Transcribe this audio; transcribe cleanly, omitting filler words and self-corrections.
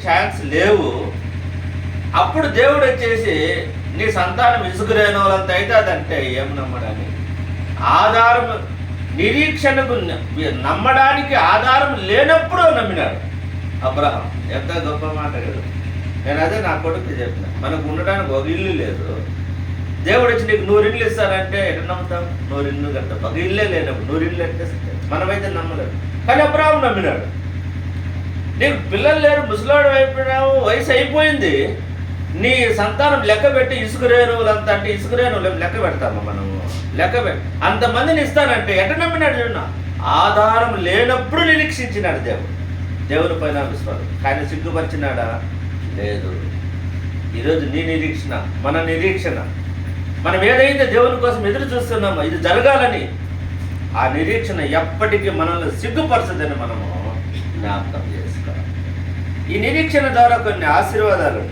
Chance లేవు. అప్పుడు దేవుడు వచ్చేసి నీ సంతానం ఇసుకురేనోళ్ళంత అవుతుందంటే ఏం నమ్మడానికి ఆధారం, నిరీక్షణకు నమ్మడానికి ఆధారం లేనప్పుడు నమ్మినాడు అబ్రహాం. ఎంత గొప్ప మాట కదా. నేను అదే నా కొడుకు చెప్పిన, మనకు ఉండడానికి ఒక ఇల్లు లేదు, దేవుడు వచ్చి నీకు 100 ఇళ్ళు ఇస్తారంటే ఎట్లా నమ్ముతాం? 100 ఇళ్ళు కట్టాం, ఒక ఇల్లే లేనప్పుడు 100 ఇళ్ళు ఎట్టే మనమైతే నమ్మలేదు. కానీ అబ్రహాం నమ్మినాడు. నీకు పిల్లలు లేరు, ముసలాడు అయిపోయినావు, వయసు అయిపోయింది, నీ సంతానం లెక్క పెట్టి ఇసుకురేణువులంతా అంటే ఇసుకురేణువులు లెక్క పెడతాము మనము, అంతమందిని ఇస్తానంటే ఎట్ట నమ్మినాడు చూడ. ఆధారం లేనప్పుడు నిరీక్షించినాడు దేవుని పైన విశ్వాసం. కానీ సిగ్గుపరిచినాడా? లేదు. ఈరోజు నీ నిరీక్షణ, మన నిరీక్షణ, మనం ఏదైతే దేవుని కోసం ఎదురు చూస్తున్నామో ఇది జరగాలని, ఆ నిరీక్షణ ఎప్పటికీ మనల్ని సిగ్గుపరచదని మనము జ్ఞాపకం చేసుకోవాలి. ఈ నిరీక్షణ ద్వారా కొన్ని ఆశీర్వాదాలు